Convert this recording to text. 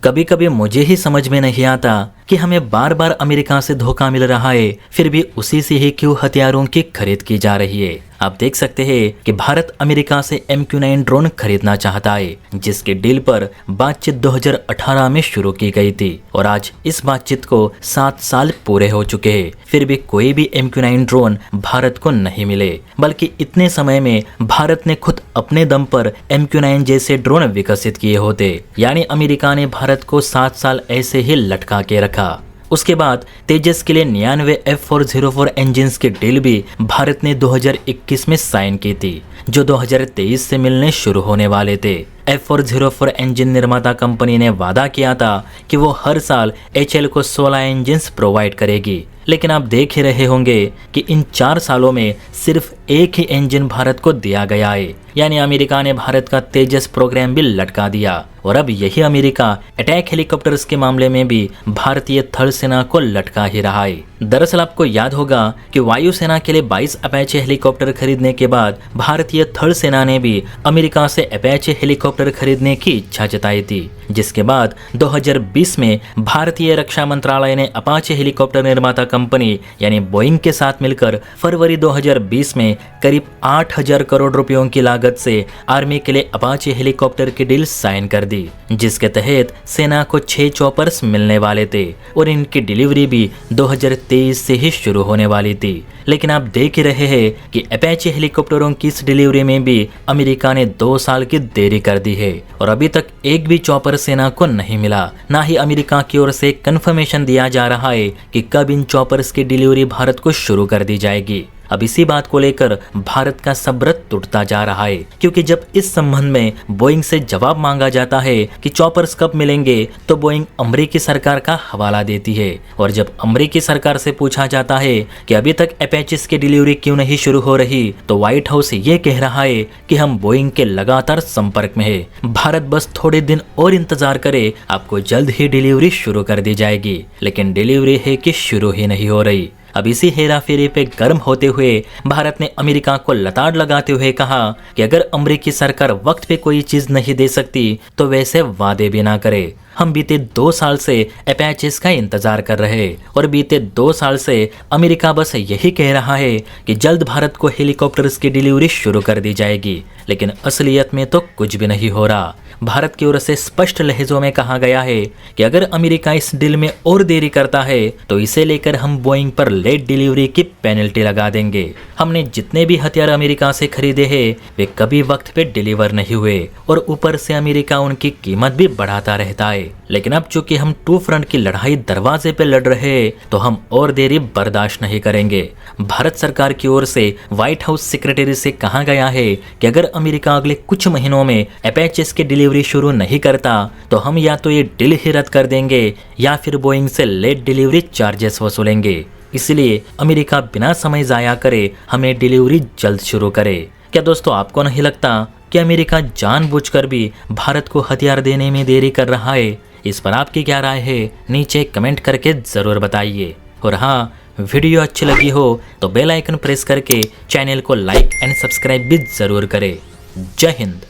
कभी कभी मुझे ही समझ में नहीं आता कि हमें बार बार अमेरिका से धोखा मिल रहा है, फिर भी उसी से ही क्यों हथियारों की खरीद की जा रही है। आप देख सकते हैं कि भारत अमेरिका से MQ-9 ड्रोन खरीदना चाहता है, जिसके डील पर बातचीत 2018 में शुरू की गई थी और आज इस बातचीत को 7 साल पूरे हो चुके हैं, फिर भी कोई भी MQ-9 ड्रोन भारत को नहीं मिले। बल्कि इतने समय में भारत ने खुद अपने दम पर MQ-9 जैसे ड्रोन विकसित किए होते, यानी अमेरिका ने भारत को 7 साल ऐसे ही लटका के रखा। उसके बाद तेजस के लिए 99 F404 इंजिन्स की डील भी भारत ने 2021 में साइन की थी, जो 2023 से मिलने शुरू होने वाले थे। F404 इंजन निर्माता कंपनी ने वादा किया था कि वो हर साल HL को 16 इंजिन्स प्रोवाइड करेगी, लेकिन आप देख ही रहे होंगे कि इन 4 सालों में सिर्फ एक ही इंजन भारत को दिया गया है, यानी अमेरिका ने भारत का तेजस प्रोग्राम भी लटका दिया। और अब यही अमेरिका अटैक हेलीकॉप्टर्स के मामले में भी भारतीय थल सेना को लटका ही रहा है। दरअसल आपको याद होगा कि वायुसेना के लिए 22 अपैचे हेलीकॉप्टर खरीदने के बाद भारतीय थल सेना ने भी अमेरिका से अपैचे हेलीकॉप्टर खरीदने की इच्छा जताई थी, जिसके बाद 2020 में भारतीय रक्षा मंत्रालय ने अपाचे हेलीकॉप्टर निर्माता कंपनी यानी बोइंग के साथ मिलकर फरवरी 2020 में करीब 8,000 करोड़ रुपयों की लागत से आर्मी के लिए अपाचे हेलीकॉप्टर की डील साइन कर दी, जिसके तहत सेना को 6 चॉपर्स मिलने वाले थे और इनकी डिलीवरी भी 2023 से ही शुरू होने वाली थी। लेकिन आप देख ही रहे हैं कि अपैचे हेलीकॉप्टरों की इस डिलीवरी में भी अमेरिका ने 2 साल की देरी कर दी है और अभी तक एक भी चॉपर सेना को नहीं मिला। ना ही अमेरिका की ओर से कंफर्मेशन दिया जा रहा है कि कब इन चॉपर्स की डिलीवरी भारत को शुरू कर दी जाएगी। अब इसी बात को लेकर भारत का सब्र टूटता जा रहा है, क्योंकि जब इस संबंध में बोइंग से जवाब मांगा जाता है कि चॉपर्स कब मिलेंगे, तो बोइंग अमेरिकी सरकार का हवाला देती है। और जब अमेरिकी सरकार से पूछा जाता है कि अभी तक अपैचेस की डिलीवरी क्यों नहीं शुरू हो रही, तो व्हाइट हाउस ये कह रहा है कि हम बोइंग के लगातार संपर्क में है, भारत बस थोड़े दिन और इंतजार करे, आपको जल्द ही डिलीवरी शुरू कर दी जाएगी। लेकिन डिलीवरी है कि शुरू ही नहीं हो रही। अब इसी हेराफेरी पे गर्म होते हुए भारत ने अमेरिका को लताड़ लगाते हुए कहा कि अगर अमेरिकी सरकार वक्त पे कोई चीज नहीं दे सकती तो वैसे वादे भी ना करे। हम बीते 2 साल से अपैचेस का इंतजार कर रहे और बीते 2 साल से अमेरिका बस यही कह रहा है कि जल्द भारत को हेलीकॉप्टर्स की डिलीवरी शुरू कर दी जाएगी, लेकिन असलियत में तो कुछ भी नहीं हो रहा। भारत की ओर से स्पष्ट लहजों में कहा गया है कि अगर अमेरिका इस डील में और देरी करता है तो इसे लेकर हम बोइंग पर लेट डिलीवरी की पेनल्टी लगा देंगे। हमने जितने भी हथियार अमेरिका से खरीदे हैं वे कभी वक्त पे डिलीवर नहीं हुए और ऊपर से अमेरिका उनकी कीमत भी बढ़ाता रहता है। लेकिन अब चूंकि हम 2 फ्रंट की लड़ाई दरवाजे पे लड़ रहे हैं तो हम और देरी बर्दाश्त नहीं करेंगे। भारत सरकार की ओर से व्हाइट हाउस सेक्रेटरी से कहा गया है कि अगर अमेरिका अगले कुछ महीनों में अपैचेस की डिलीवरी शुरू नहीं करता तो हम या तो ये डील ही रद्द कर देंगे या फिर बोइंग से लेट डिलीवरी चार्जेस वसूलेंगे। इसलिए अमेरिका बिना समय जाया करे हमें डिलीवरी जल्द शुरू करे। क्या दोस्तों आपको नहीं लगता कि अमेरिका जानबूझकर भी भारत को हथियार देने में देरी कर रहा है? इस पर आपकी क्या राय है नीचे कमेंट करके ज़रूर बताइए। और हाँ, वीडियो अच्छी लगी हो तो बेल आइकन प्रेस करके चैनल को लाइक एंड सब्सक्राइब भी ज़रूर करें। जय हिंद।